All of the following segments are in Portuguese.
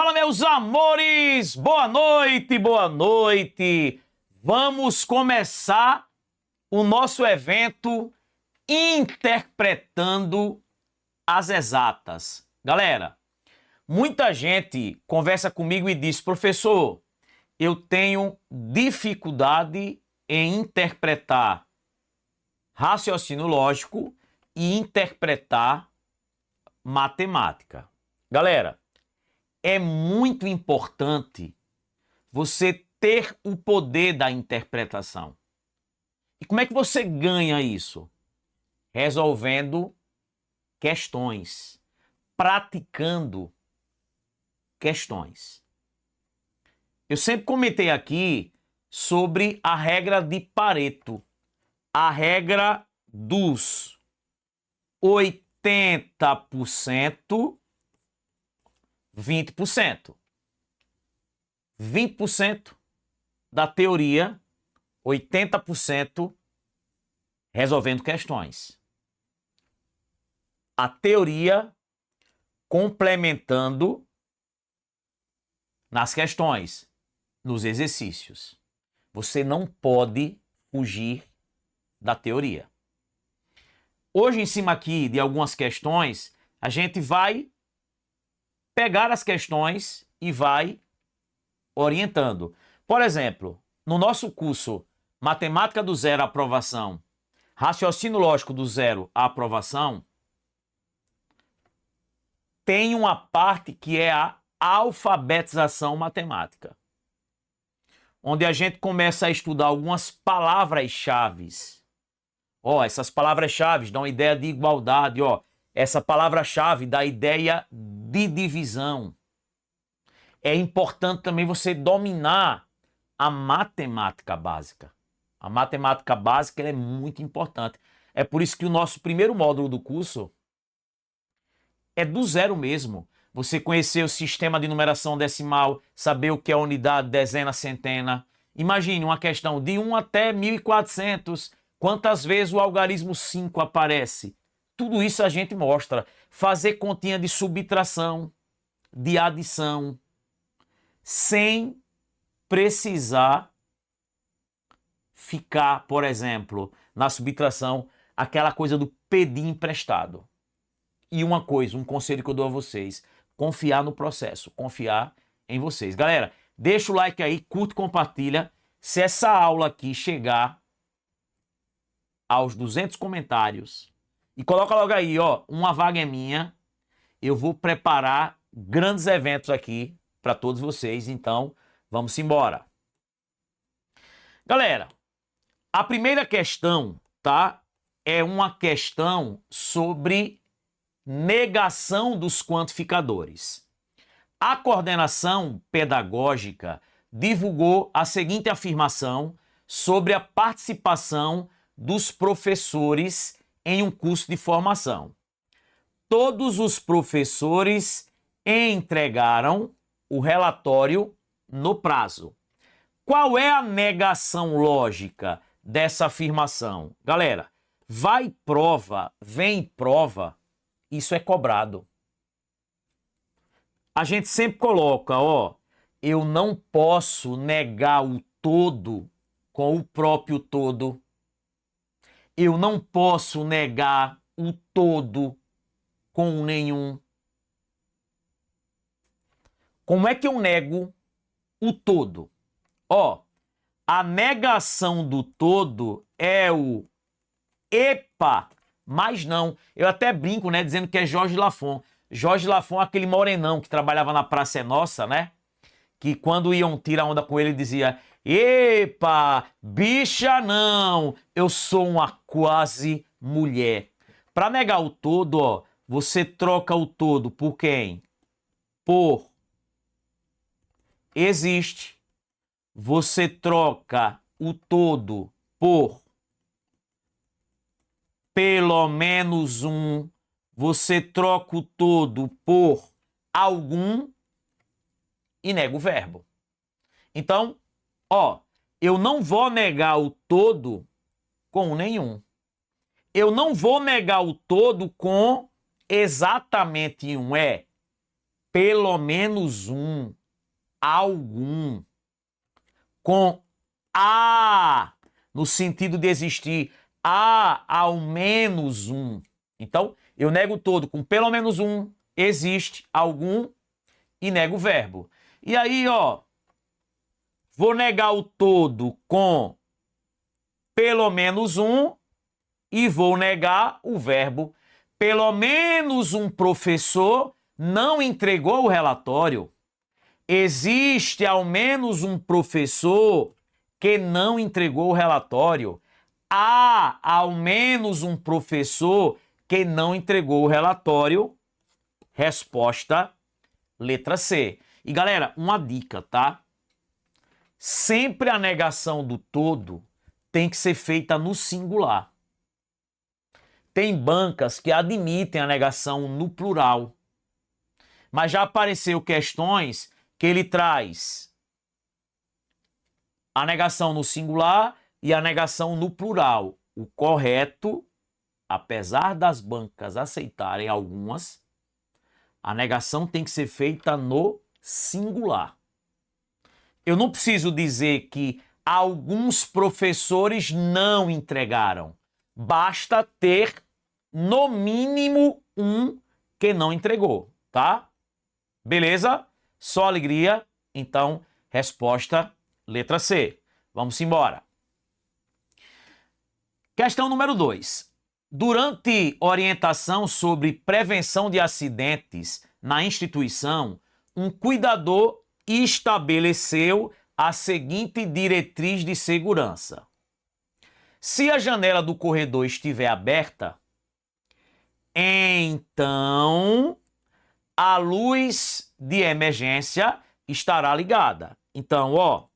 Fala, meus amores! Boa noite, boa noite! Vamos começar o nosso evento Interpretando as Exatas. Galera, muita gente conversa comigo e diz, professor, eu tenho dificuldade em interpretar raciocínio lógico e interpretar matemática. Galera, é muito importante você ter o poder da interpretação. E como é que você ganha isso? Resolvendo questões, praticando questões. Eu sempre comentei aqui sobre a regra de Pareto, a regra dos 80%, 20%. 20% da teoria, 80% resolvendo questões. A teoria complementando nas questões, nos exercícios. Você não pode fugir da teoria. Hoje, em cima aqui de algumas questões, a gente vai pegar as questões e vai orientando. Por exemplo, no nosso curso Matemática do Zero à Aprovação, Raciocínio Lógico do Zero à Aprovação, tem uma parte que é a alfabetização matemática, onde a gente começa a estudar algumas palavras-chave. Essas palavras-chave dão ideia de igualdade, essa palavra-chave dá ideia de divisão. É importante também você dominar a matemática básica. A matemática básica é muito importante. É por isso que o nosso primeiro módulo do curso é do zero mesmo. Você conhecer o sistema de numeração decimal, saber o que é unidade, dezena, centena. Imagine uma questão de 1 até 1400. Quantas vezes o algarismo 5 aparece? Tudo isso a gente mostra. Fazer continha de subtração, de adição, sem precisar ficar, por exemplo, na subtração, aquela coisa do pedir emprestado. E uma coisa, um conselho que eu dou a vocês, confiar no processo, confiar em vocês. Galera, deixa o like aí, curte, compartilha. Se essa aula aqui chegar aos 200 comentários, e coloca logo aí, uma vaga é minha, eu vou preparar grandes eventos aqui para todos vocês, então vamos embora. Galera, a primeira questão, tá? É uma questão sobre negação dos quantificadores. A coordenação pedagógica divulgou a seguinte afirmação sobre a participação dos professores em um curso de formação. Todos os professores entregaram o relatório no prazo. Qual é a negação lógica dessa afirmação? Galera, vai prova, vem prova, isso é cobrado. A gente sempre coloca, eu não posso negar o todo com o próprio todo. Eu não posso negar o todo com nenhum. Como é que eu nego o todo? A negação do todo é o epa, mas não. Eu até brinco, né, dizendo que é Jorge Lafon. Jorge Lafon é aquele morenão que trabalhava na Praça é Nossa, né? Que quando iam tirar onda com ele, dizia, epa, bicha não, eu sou uma quase mulher. Para negar o todo, você troca o todo por quem? Por existe. Você troca o todo por pelo menos um. Você troca o todo por algum e nega o verbo. Então, eu não vou negar o todo com nenhum. Eu não vou negar o todo com exatamente um. pelo menos um, algum, com a, no sentido de existir, há ao menos um. Então, eu nego o todo com pelo menos um, existe algum e nego o verbo. E aí, ó, vou negar o todo com pelo menos um e vou negar o verbo. Pelo menos um professor não entregou o relatório. Existe ao menos um professor que não entregou o relatório. Há ao menos um professor que não entregou o relatório. Resposta, letra C. E galera, uma dica, tá? Sempre a negação do todo tem que ser feita no singular. Tem bancas que admitem a negação no plural. Mas já apareceu questões que ele traz a negação no singular e a negação no plural. O correto, apesar das bancas aceitarem algumas, a negação tem que ser feita no singular. Eu não preciso dizer que alguns professores não entregaram. Basta ter, no mínimo, um que não entregou, tá? Beleza? Só alegria. Então, resposta, letra C. Vamos embora. Questão número 2. Durante orientação sobre prevenção de acidentes na instituição, um cuidador estabeleceu a seguinte diretriz de segurança. Se a janela do corredor estiver aberta, então a luz de emergência estará ligada. Então, ó,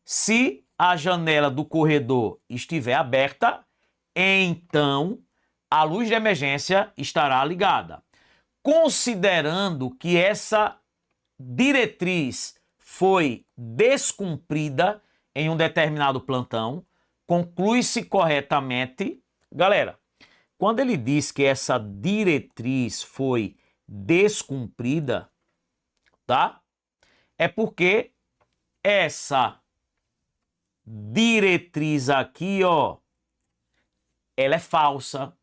se a janela do corredor estiver aberta, então a luz de emergência estará ligada. Considerando que essa diretriz foi descumprida em um determinado plantão, conclui-se corretamente. Galera, quando ele diz que essa diretriz foi descumprida, tá? É porque essa diretriz aqui, ó, ela é falsa.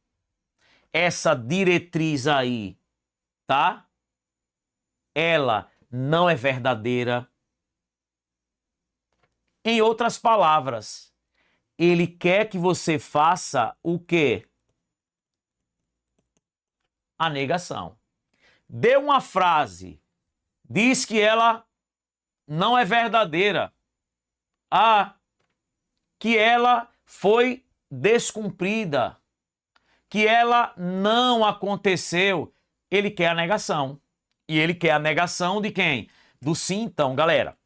Essa diretriz aí, tá? Ela não é verdadeira. Em outras palavras, ele quer que você faça o quê? A negação. Dê uma frase, diz que ela não é verdadeira. Ah, que ela foi descumprida, que ela não aconteceu. Ele quer a negação. E ele quer a negação de quem? Do sim, então, galera.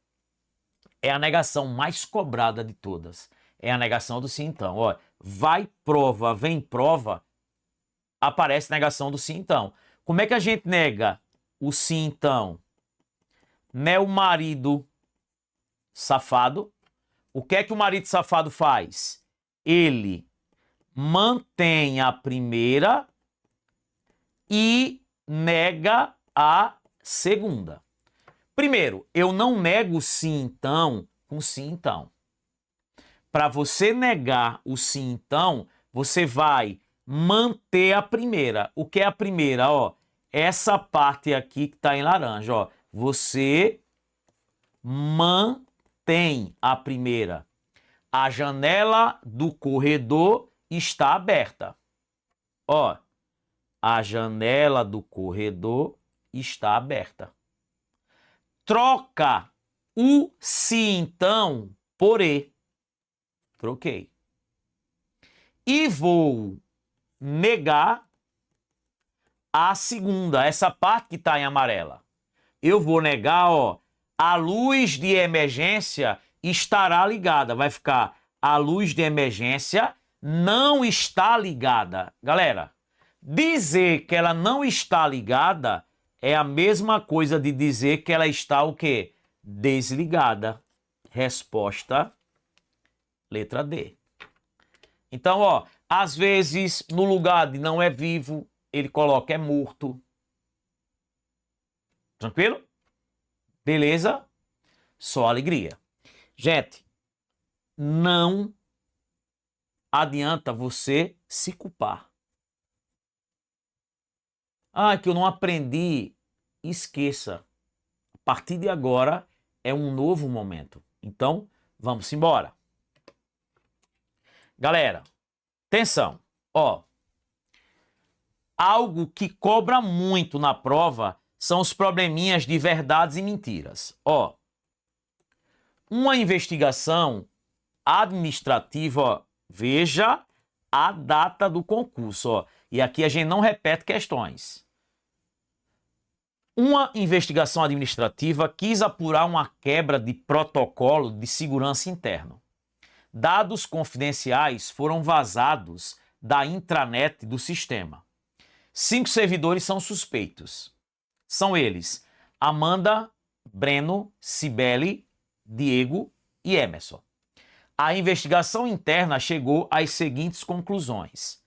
É a negação mais cobrada de todas. É a negação do sim, então. Ó, vai prova, vem prova, aparece negação do sim, então. Como é que a gente nega o sim, então? Meu marido safado. O que é que o marido safado faz? Ele mantém a primeira e nega a segunda. Primeiro, eu não nego sim, então, com sim, então. Para você negar o sim, então, você vai manter a primeira. O que é a primeira? Ó, essa parte aqui que está em laranja. Ó, você mantém a primeira. A janela do corredor está aberta. Ó, a janela do corredor está aberta. Troca o se então por e. Troquei. E vou negar a segunda, essa parte que está em amarela. Eu vou negar, ó, a luz de emergência estará ligada. Vai ficar a luz de emergência não está ligada. Galera, dizer que ela não está ligada é a mesma coisa de dizer que ela está o quê? Desligada. Resposta, letra D. Então, ó, às vezes, no lugar de não é vivo, ele coloca é morto. Tranquilo? Beleza? Só alegria. Gente, não adianta você se culpar. Ah, que eu não aprendi. Esqueça. A partir de agora é um novo momento. Então, vamos embora. Galera, atenção. Ó, algo que cobra muito na prova são os probleminhas de verdades e mentiras. Ó, uma investigação administrativa, ó, veja a data do concurso, ó. E aqui a gente não repete questões. Uma investigação administrativa quis apurar uma quebra de protocolo de segurança interno. Dados confidenciais foram vazados da intranet do sistema. 5 servidores são suspeitos. São eles: Amanda, Breno, Cibele, Diego e Emerson. A investigação interna chegou às seguintes conclusões: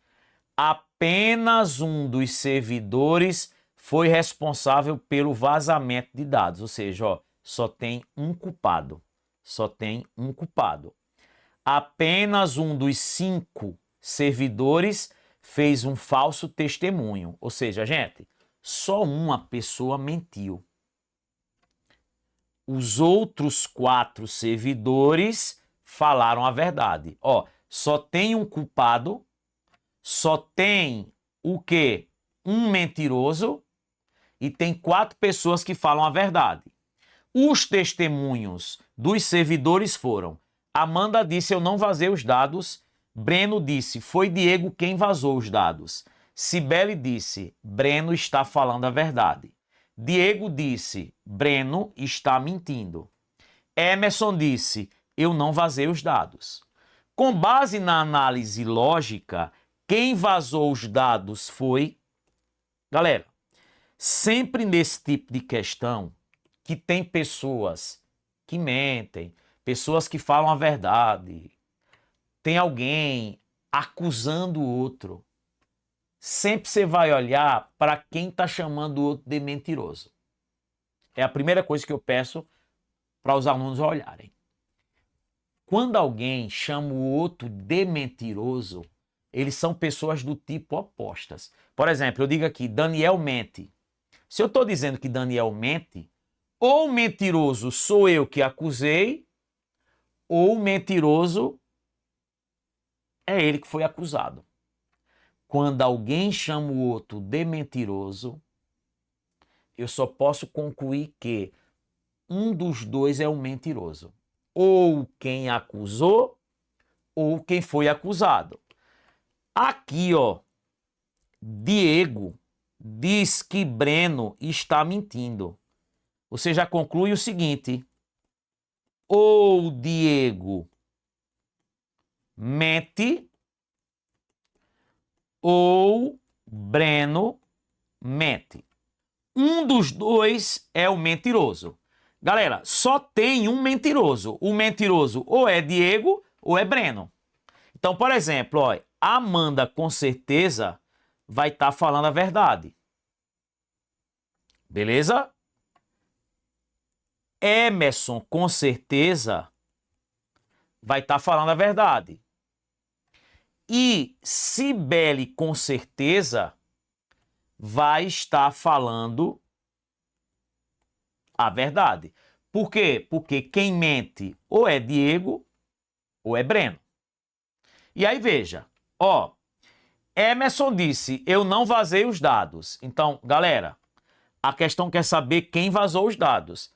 apenas um dos servidores foi responsável pelo vazamento de dados, ou seja, ó, só tem um culpado. Só tem um culpado. Apenas um dos 5 servidores fez um falso testemunho, ou seja, gente, só uma pessoa mentiu. Os outros 4 servidores falaram a verdade. Ó, só tem um culpado, só tem o quê? Um mentiroso e tem 4 pessoas que falam a verdade. Os testemunhos dos servidores foram: Amanda disse eu não vazei os dados, Breno disse foi Diego quem vazou os dados, Cibele disse Breno está falando a verdade, Diego disse Breno está mentindo, Emerson disse eu não vazei os dados. Com base na análise lógica, quem vazou os dados foi... Galera, sempre nesse tipo de questão que tem pessoas que mentem, pessoas que falam a verdade, tem alguém acusando o outro, sempre você vai olhar para quem está chamando o outro de mentiroso. É a primeira coisa que eu peço para os alunos olharem. Quando alguém chama o outro de mentiroso, eles são pessoas do tipo opostas. Por exemplo, eu digo aqui, Daniel mente. Se eu estou dizendo que Daniel mente, ou o mentiroso sou eu que acusei, ou o mentiroso é ele que foi acusado. Quando alguém chama o outro de mentiroso, eu só posso concluir que um dos dois é o mentiroso. Ou quem acusou, ou quem foi acusado. Aqui, ó, Diego diz que Breno está mentindo. Você já conclui o seguinte: ou Diego mente, ou Breno mente. Um dos dois é o mentiroso. Galera, só tem um mentiroso. O mentiroso ou é Diego ou é Breno. Então, por exemplo, ó, Amanda com certeza vai estar falando a verdade. Beleza? Emerson com certeza vai estar falando a verdade. E Cibele com certeza vai estar falando a verdade. Por quê? Porque quem mente ou é Diego ou é Breno. E aí veja, ó, Emerson disse, eu não vazei os dados. Então, galera, a questão quer saber quem vazou os dados.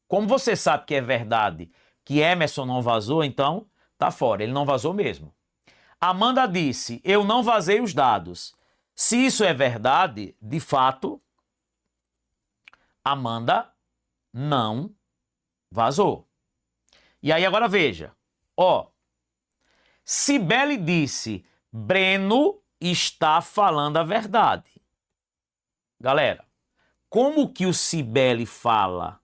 Como você sabe que é verdade que Emerson não vazou, então tá fora, ele não vazou mesmo. Amanda disse, eu não vazei os dados. Se isso é verdade, de fato, Amanda não vazou. E aí agora veja, ó, Cibele disse, Breno está falando a verdade. Galera, como que o Cibele fala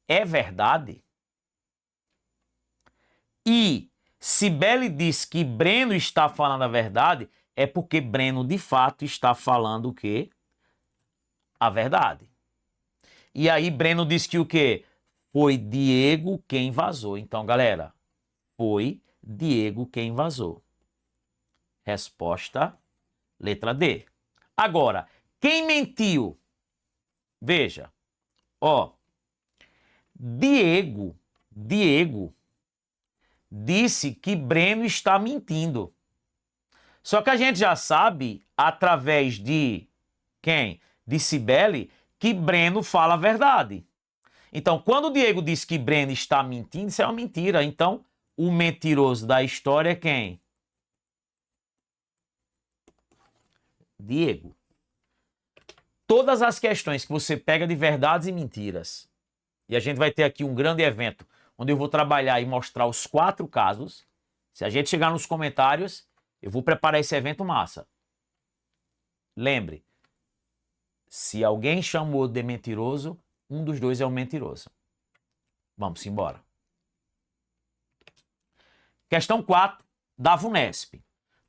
é verdade? E Cibele diz que Breno está falando a verdade, é porque Breno de fato está falando o quê? A verdade. E aí Breno disse que o quê? Foi Diego quem vazou. Então, galera, foi Diego quem vazou. Resposta, letra D. Agora, quem mentiu? Veja, ó, Diego disse que Breno está mentindo. Só que a gente já sabe, através de quem? De Cibele, que Breno fala a verdade. Então, quando o Diego diz que Breno está mentindo, isso é uma mentira. Então, o mentiroso da história é quem? Diego. Todas as questões que você pega de verdades e mentiras, e a gente vai ter aqui um grande evento, onde eu vou trabalhar e mostrar os 4 casos. Se a gente chegar nos comentários, eu vou preparar esse evento massa. Lembre, se alguém chamou de mentiroso, um dos dois é o mentiroso. Vamos embora. Questão 4, da VUNESP.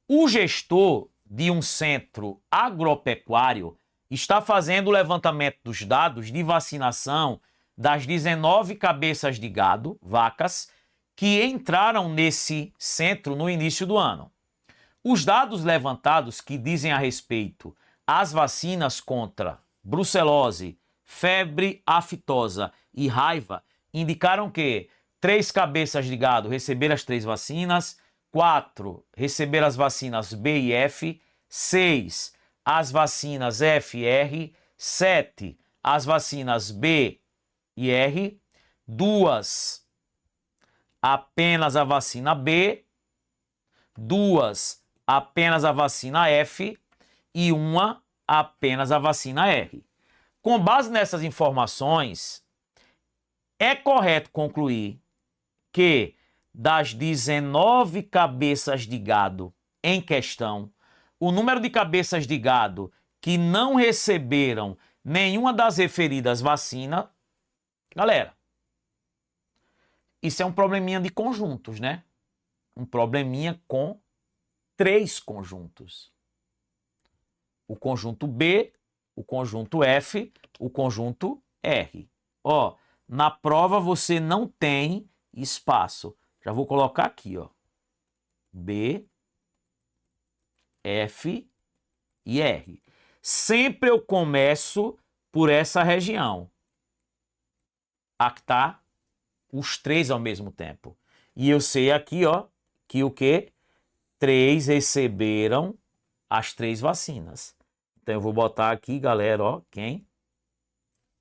O gestor de um centro agropecuário está fazendo o levantamento dos dados de vacinação das 19 cabeças de gado, vacas, que entraram nesse centro no início do ano. Os dados levantados que dizem a respeito às vacinas contra brucelose, febre aftosa e raiva indicaram que 3 cabeças de gado receberam as 3 vacinas, 4 receberam as vacinas B e F, 6 as vacinas F e R, 7 as vacinas B e R, 2 apenas a vacina B, 2 apenas a vacina F e 1 apenas a vacina R. Com base nessas informações, é correto concluir que das 19 cabeças de gado em questão, o número de cabeças de gado que não receberam nenhuma das referidas vacinas, galera, isso é um probleminha de conjuntos, né? Um probleminha com 3 conjuntos. O conjunto B, o conjunto F, o conjunto R. Ó, na prova você não tem espaço. Já vou colocar aqui, ó. B, F e R. Sempre eu começo por essa região. Aqui tá os 3 ao mesmo tempo. E eu sei aqui, ó, que o quê? 3 receberam as 3 vacinas. Então eu vou botar aqui, galera, ó, quem?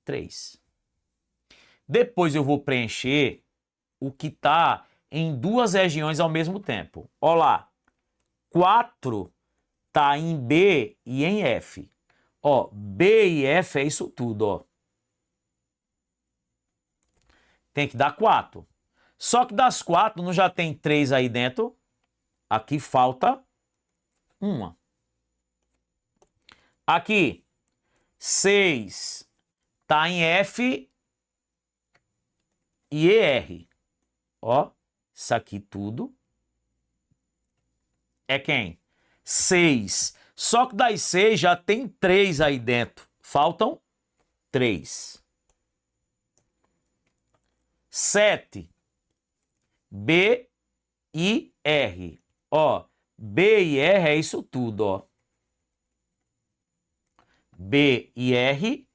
3. Depois eu vou preencher o que tá em 2 regiões ao mesmo tempo. Ó lá, 4 tá em B e em F. Ó, B e F é isso tudo, ó. Tem que dar 4. Só que das 4 não já tem 3 aí dentro. Aqui falta 1. Aqui, 6 tá em F e ER. Ó, isso aqui tudo é quem? 6. Só que das 6 já tem 3 aí dentro. Faltam 3. 7. B e R. Ó, B e R é isso tudo, ó. B e R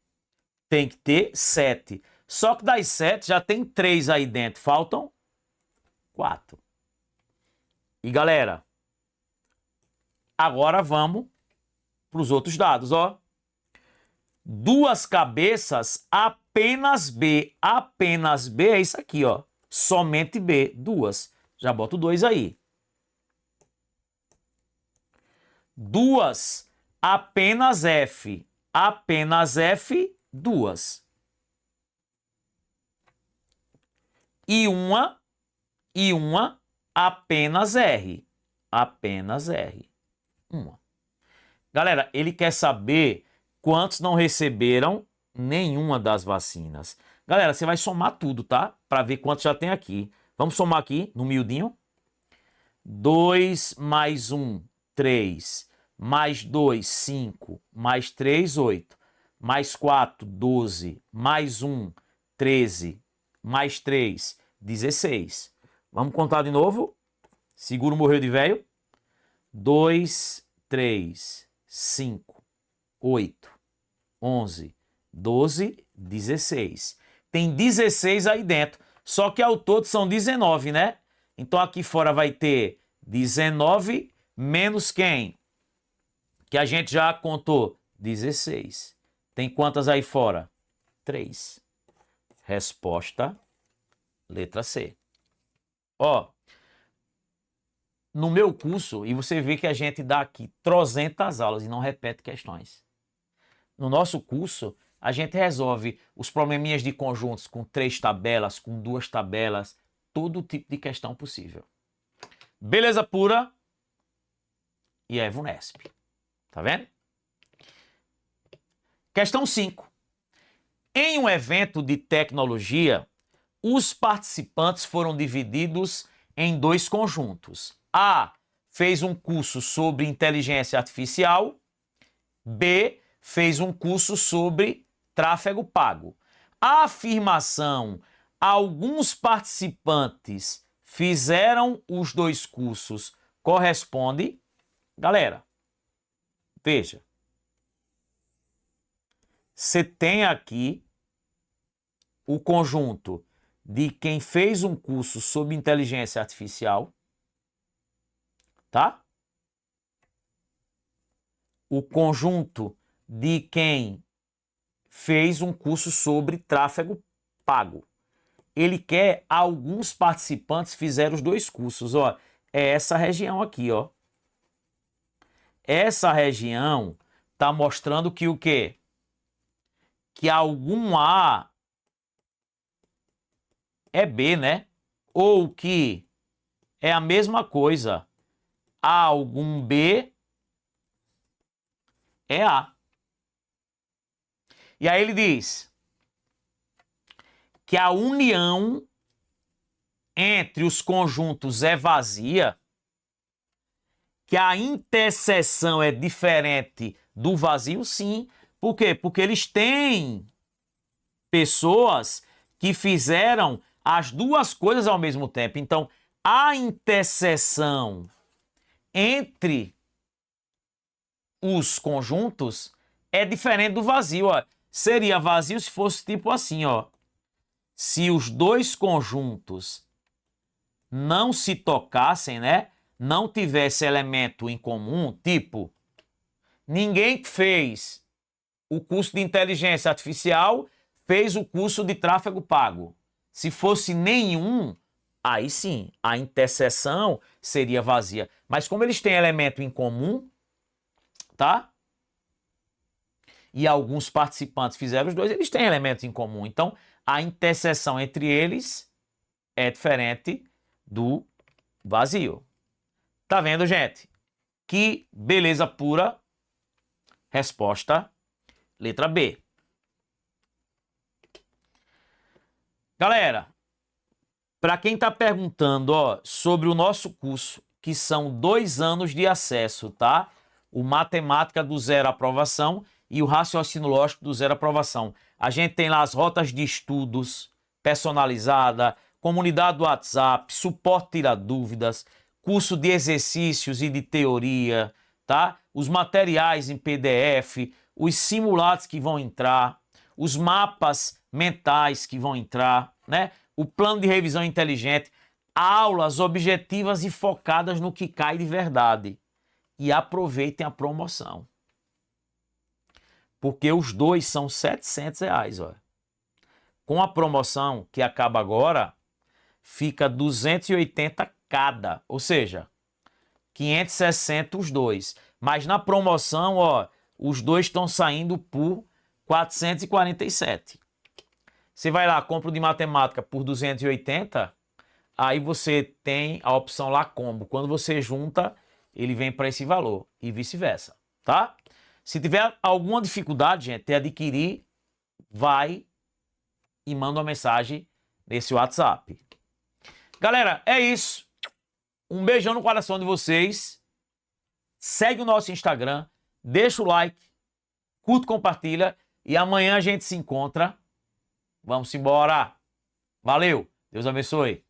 tem que ter 7. Só que das 7 já tem 3 aí dentro. Faltam 4. E galera, agora vamos para os outros dados, ó. 2 cabeças, apenas B. Apenas B é isso aqui, ó. Somente B, 2. Já boto 2 aí. 2, apenas F. Apenas F, 2. E uma, apenas R. Apenas R. 1. Galera, ele quer saber quantos não receberam nenhuma das vacinas. Galera, você vai somar tudo, tá? Para ver quantos já tem aqui. Vamos somar aqui no miudinho. 2 mais 1, 3. Mais 2, 5. Mais 3, 8. mais 4, 12, mais 1, 13, mais 3, 16. Vamos contar de novo? Seguro morreu de velho. 2, 3, 5, 8, 11, 12, 16. Tem 16 aí dentro. Só que ao todo são 19, né? Então aqui fora vai ter 19 menos quem? Que a gente já contou. 16. Tem quantas aí fora? 3. Resposta, letra C. Ó, no meu curso, e você vê que a gente dá aqui 300 aulas e não repete questões. No nosso curso, a gente resolve os probleminhas de conjuntos com 3 tabelas, com 2 tabelas, todo tipo de questão possível. Beleza pura e a EVUNESP. Tá vendo? Questão 5. Em um evento de tecnologia, os participantes foram divididos em 2 conjuntos. A fez um curso sobre inteligência artificial. B fez um curso sobre tráfego pago. A afirmação alguns participantes fizeram os 2 cursos corresponde, galera, veja, você tem aqui o conjunto de quem fez um curso sobre inteligência artificial, tá? O conjunto de quem fez um curso sobre tráfego pago. Ele quer alguns participantes fizeram os 2 cursos, ó. É essa região aqui, ó. Essa região tá mostrando que o quê? Que algum A é B, né? Ou que é a mesma coisa. A algum B é A. E aí ele diz que a união entre os conjuntos é vazia, que a interseção é diferente do vazio, sim. Por quê? Porque eles têm pessoas que fizeram as 2 coisas ao mesmo tempo. Então, a interseção entre os conjuntos é diferente do vazio, ó. Seria vazio se fosse tipo assim, ó. Se os 2 conjuntos não se tocassem, né? Não tivesse elemento em comum, tipo, ninguém que fez o curso de inteligência artificial fez o curso de tráfego pago. Se fosse nenhum, aí sim, a interseção seria vazia. Mas como eles têm elemento em comum, tá? E alguns participantes fizeram os 2, eles têm elementos em comum. Então, a interseção entre eles é diferente do vazio. Tá vendo, gente? Que beleza pura. Resposta, letra B. Galera, para quem está perguntando, ó, sobre o nosso curso, que são 2 anos de acesso, tá? O Matemática do Zero Aprovação e o Raciocínio Lógico do Zero Aprovação. A gente tem lá as rotas de estudos personalizada, comunidade do WhatsApp, suporte tirar dúvidas, curso de exercícios e de teoria, tá? Os materiais em PDF, os simulados que vão entrar, os mapas mentais que vão entrar, né? O plano de revisão inteligente, aulas objetivas e focadas no que cai de verdade. E aproveitem a promoção. Porque os 2 são R$700, ó. Com a promoção que acaba agora, fica 280 cada, ou seja, 560 os 2. Mas na promoção, ó, os 2 estão saindo por 447. Você vai lá, compra o de matemática por 280, aí você tem a opção lá combo. Quando você junta, ele vem para esse valor e vice-versa, tá? Se tiver alguma dificuldade, gente, de adquirir, vai e manda uma mensagem nesse WhatsApp. Galera, é isso. Um beijão no coração de vocês. Segue o nosso Instagram, deixa o like, curte, compartilha E amanhã a gente se encontra. Vamos embora. Valeu. Deus abençoe.